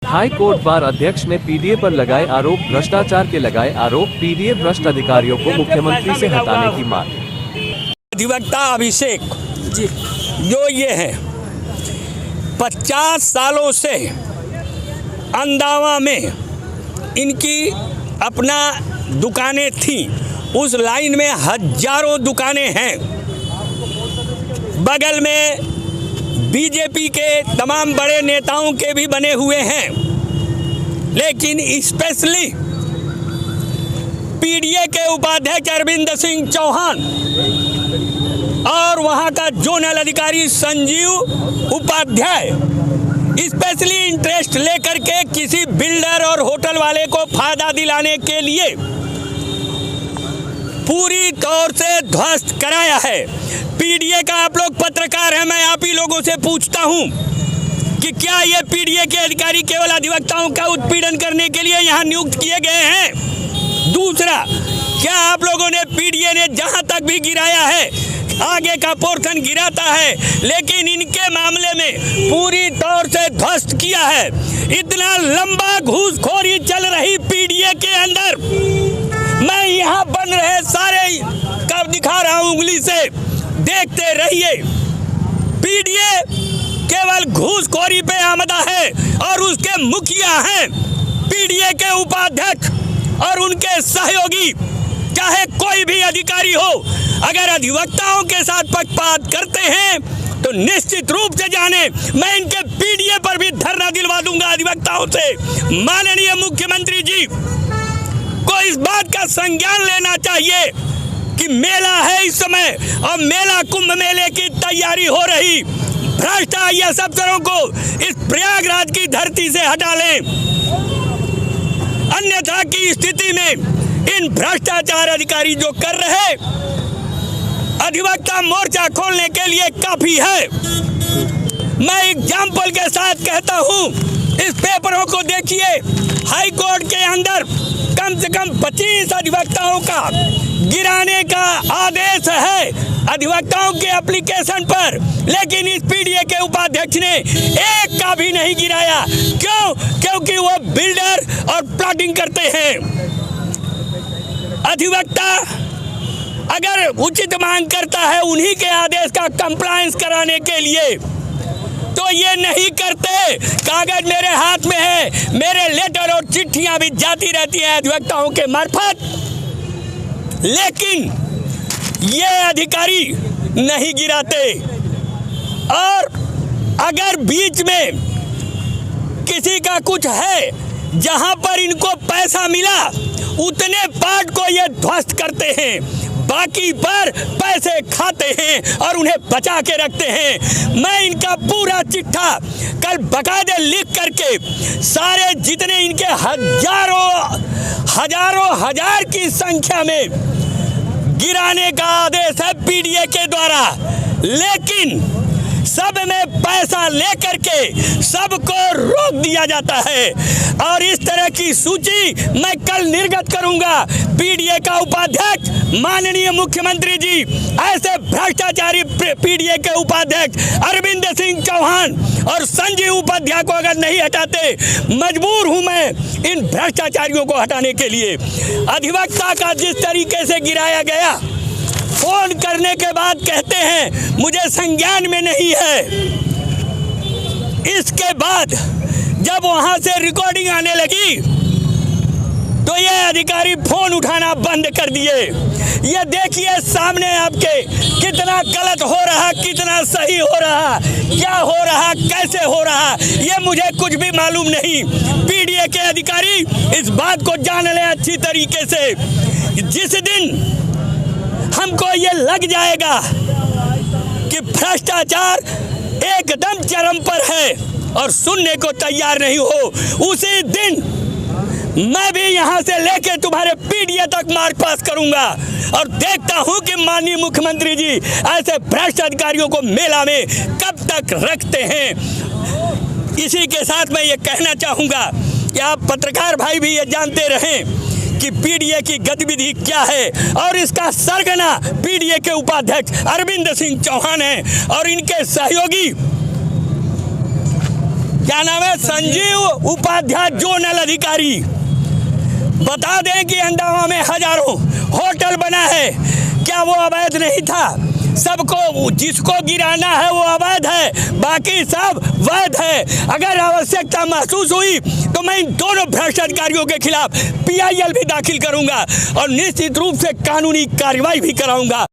High court bar अध्यक्ष ने PDA पर लगाए आरोप, भ्रष्टाचार के लगाए आरोप, पीडीए भ्रष्ट अधिकारियों को मुख्यमंत्री से हटाने की मांग। अधिवक्ता अभिषेक जी जो ये है 50 सालों से अंदावा में इनकी अपना दुकानें थी, उस लाइन में हजारों दुकानें हैं। बगल में बीजेपी के तमाम बड़े नेताओं के भी बने हुए हैं, लेकिन स्पेशली पीडीए के उपाध्यक्ष अरविंद सिंह चौहान और वहां का जोनल अधिकारी संजीव उपाध्याय स्पेशली इंटरेस्ट लेकर के किसी बिल्डर और होटल वाले को फायदा दिलाने के लिए पूरी तौर से ध्वस्त कराया है। पीडीए का आप लोग पत्रकार हैं, मैं आप ही लोगों से पूछता हूं कि क्या ये पीडीए के अधिकारी केवल अधिवक्ताओं का उत्पीड़न करने के लिए यहां नियुक्त किए गए हैं? दूसरा, क्या आप लोगों ने पीडीए ने जहां तक भी गिराया है आगे का पोर्शन गिराता है, लेकिन इनके मामले में पूरी तौर से ध्वस्त किया है। इतना लंबा घूसखोरी चल रही पीडीए के अंदर, मैं यहाँ बन रहे सारे कब दिखा रहा हूँ उंगली से, देखते रहिए। पीडीए केवल घूसखोरी पे आमदा है और उसके मुखिया हैं पीडीए के उपाध्यक्ष और उनके सहयोगी, चाहे कोई भी अधिकारी हो। अगर अधिवक्ताओं के साथ पक्षपात करते हैं तो निश्चित रूप से जाने, मैं इनके पीडीए पर भी धरना दिलवा दूंगा अधिवक्ताओं से। माननीय मुख्यमंत्री जी को इस बात का संज्ञान लेना चाहिए कि मेला है इस समय और मेला कुंभ मेले की तैयारी हो रही। भ्रष्ट आईएएस अफसरों को इस प्रयागराज की धरती से हटा लें, अन्यथा की स्थिति में इन भ्रष्टाचार अधिकारी जो कर रहे अधिवक्ता मोर्चा खोलने के लिए काफी है। मैं एग्जाम्पल के साथ कहता हूं, इस पेपरों को देखिए, हाई कोर्ट के अंदर कम से कम 25 अधिवक्ताओं का गिराने का आदेश है अधिवक्ताओं के एप्लीकेशन पर, लेकिन इस पीडीए के उपाध्यक्ष ने एक का भी नहीं गिराया। क्यों? क्योंकि वो बिल्डर और प्लॉटिंग करते हैं। अधिवक्ता अगर उचित मांग करता है उन्हीं के आदेश का कंप्लायंस कराने के लिए, तो ये नहीं करते। कागज मेरे हाथ में है, मेरे लेटर और चिट्ठियां भी जाती रहती हैं अधिवक्ताओं के मार्फत, लेकिन ये अधिकारी नहीं गिराते। और अगर बीच में किसी का कुछ है जहां पर इनको पैसा मिला, उतने पार्ट को ये ध्वस्त करते हैं, बाकी पर पैसे खाते हैं और उन्हें बचा के रखते हैं। मैं इनका पूरा चिट्ठा कल बकायदे लिख करके सारे जितने इनके हजारों हजार की संख्या में गिराने का आदेश है पीडीए के द्वारा, लेकिन सब में पैसा लेकर के सबको रोक दिया जाता है। और इस तरह की सूची मैं कल निर्गत करूंगा। पीडीए का उपाध्यक्ष माननीय मुख्यमंत्री जी ऐसे भ्रष्टाचारी पीडीए के उपाध्यक्ष अरविंद सिंह चौहान और संजीव उपाध्याय को अगर नहीं हटाते, मजबूर हूं मैं इन भ्रष्टाचारियों को हटाने के लिए। अधिवक्ता का जिस तरीके से गिराया गया, फोन करने के बाद कहते हैं मुझे संज्ञान में नहीं है। इसके बाद जब वहां से रिकॉर्डिंग आने लगी तो ये अधिकारी फोन उठाना बंद कर दिए। ये देखिए सामने आपके कितना गलत हो रहा, कितना सही हो रहा, क्या हो रहा, कैसे हो रहा, ये मुझे कुछ भी मालूम नहीं। पीडीए के अधिकारी इस बात को जान ले अच्छी तरीके से। जिस दिन हमको ये लग जाएगा कि भ्रष्टाचार एकदम चरम पर है और सुनने को तैयार नहीं हो, उसी दिन मैं भी यहाँ से लेके तुम्हारे पीडीए तक मार्च पास करूंगा। और देखता हूँ कि माननीय मुख्यमंत्री जी ऐसे भ्रष्ट अधिकारियों को मेला में कब तक रखते हैं। इसी के साथ मैं ये कहना चाहूँगा कि आप पत्रकार भाई भी ये जानते रहें कि पीडीए की गतिविधि क्या है, और इसका सरगना पीडीए के उपाध्यक्ष अरविंद सिंह चौहान हैं और इनके सहयोगी क्या नाम है, संजीव उपाध्याय जोनल अधिकारी। बता दें कि अंडरवा में हजारों होटल बना है, क्या वो अवैध नहीं था? सबको जिसको गिराना है वो अवैध है, बाकी सब वैध है। अगर आवश्यकता महसूस हुई तो मैं इन दोनों भ्रष्ट अधिकारियों के खिलाफ PIL भी दाखिल करूंगा और निश्चित रूप से कानूनी कार्रवाई भी कराऊंगा।